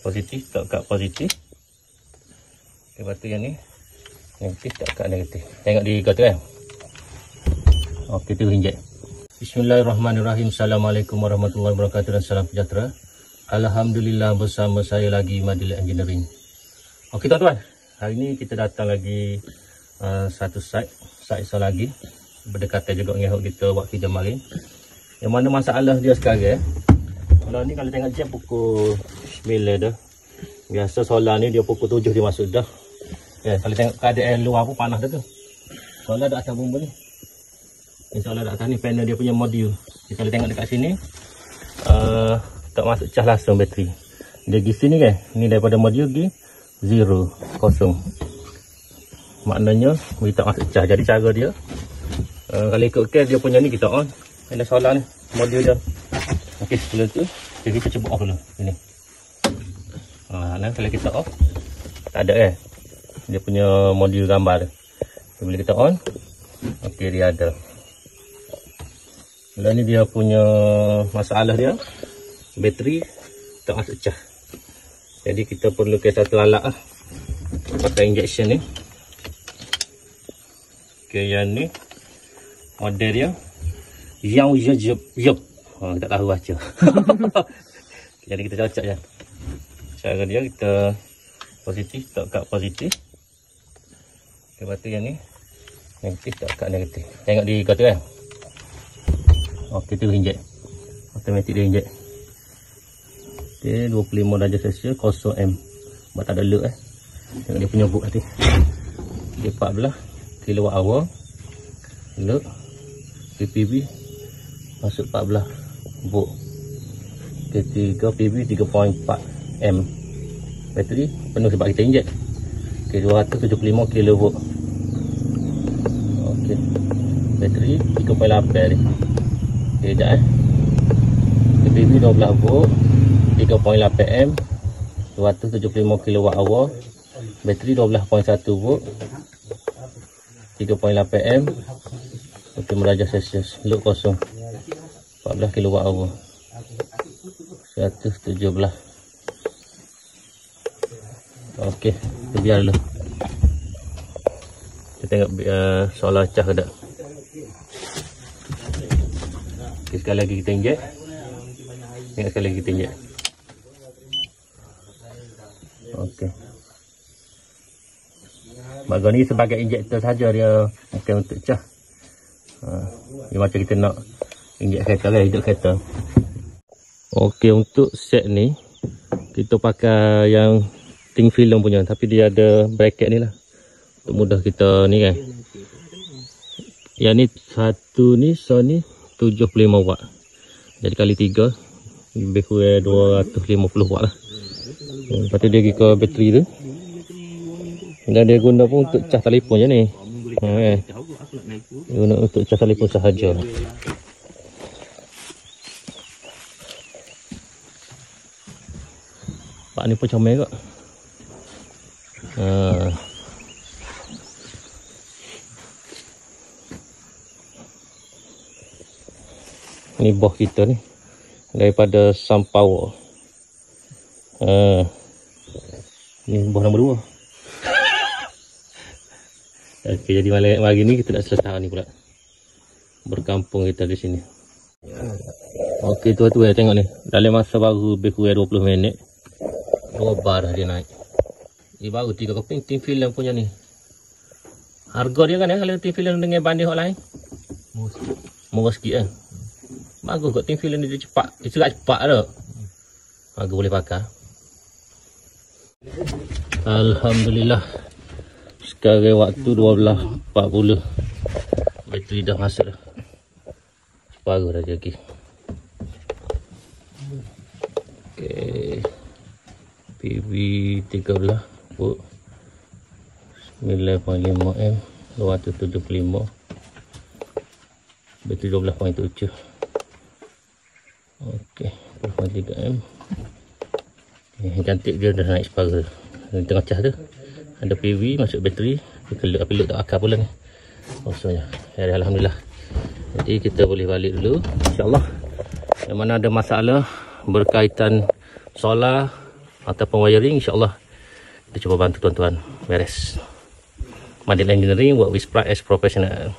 positif tak kat positif. Lepas tu yang ni negatif tak kat negatif. Tengok di kau tu kan. Okey, tu injek. Bismillahirrahmanirrahim. Assalamualaikum warahmatullahi wabarakatuh dan salam sejahtera. Alhamdulillah, bersama saya lagi Madil Engineering. Okey tuan-tuan, hari ni kita datang lagi satu site lagi berdekatan juga dengan kita buat kerja marin. Yang mana masalah dia sekarang kalau ni kalau tengok jam pukul 9 dah. Biasa solar ni dia pukul 7 dia masuk dah. Ya, kalau tengok keadaan luar pun panas dah tu. Solar dah atas bumbu ni. InsyaAllah dah atas ni panel dia punya modul. Kita kalau tengok dekat sini tak masuk cas langsung bateri. Dia pergi sini kan. Ni daripada modul pergi 0 kosong. Maknanya dia tak masuk cas. Jadi cara dia kalau ikut case dia punya ni kita on. Ada solar ni modul dia. Okey, sebelum tu kita cuba off dulu ini. Nah, kalau kita off tak ada dia punya modul gambar dia. Bila kita on, okey dia ada. Bila ni dia punya masalah dia bateri tak masuk cas. Jadi kita perlu ke satu alat pakai injection ni. Okey, yang ni model dia yang yup. Tak tahu baca. Jadi kita cocok je. Cara dia kita positif tak kat positif. Lepas tu yang ni negatif tak kat negatif. Tengok di kau tu kan. Okey, tu injek. Automatik dia injek. Okey, 25 darjah Celsius 0M. Buat tak ada load Tengok dia punya book tadi. Dia 14 kWh. Load PPB masuk 14 volt. K3 PV 3.4 M. Bateri penuh sebab kita injek. Okey, 275 kV. Okey. Bateri 3.8 ni. Okey, dah PV 12 volt, 3.8 M, 275 kWh. Bateri 12.1 volt, 3.8 M. Okey, derajat Celsius. Load kosong. 14 kWh. 117. Okey, kita biar dulu. Kita tengok solar cas ke tak. Okey, sekali lagi kita injek. Tengok sekali lagi kita injek. Okey. Bahagian ni sebagai injektor saja, dia bukan untuk cas. Dia macam kita nak injek kereta lah, hidup kereta. Okey, untuk set ni kita pakai yang thin film punya, tapi dia ada bracket ni lah untuk mudah kita ni kan. Yang ni satu ni Sony 75 watt. Jadi kali 3 lebih kurang 250 watt lah. Lepas tu dia pergi ke bateri tu. Dan dia guna pun untuk cas telefon je ni. Dia guna untuk cas telefon sahaja. Pak ni pun comel kot. Ni boh kita ni daripada Sunpower. Ni boh nombor 2. Okey, jadi malam hari ni kita nak selesai ni pula. Berkampung kita di sini. Okey, tuan-tuan tengok ni. Dalam masa baru lebih kurang 20 minit. 2 bar dah dia naik. Ni baru 3 keping thin film punya ni. Harga dia kan kalau thin film dengan banding orang lain. Murah sikit kan. Bagus kot thin film dia cepat. Dia serat cepat dah. Harga boleh pakai. Alhamdulillah. Sekarang waktu 12.40. Bateri dah masuk dah. Separuh dah lagi. Okey. PV 13 volt 9.5 M 275. Bateri 12.7. Okey, 4.3 M. Yang cantik dia dah naik separuh. Tengah cas tu ada PV masuk bateri. Dia peluk tak akar pula ni. Kosongnya. Alhamdulillah. Jadi kita boleh balik dulu insya-Allah. Yang mana ada masalah berkaitan solar ataupun wiring, insyaAllah kita cuba bantu tuan-tuan beres. Madil Engineering work with pride as professional.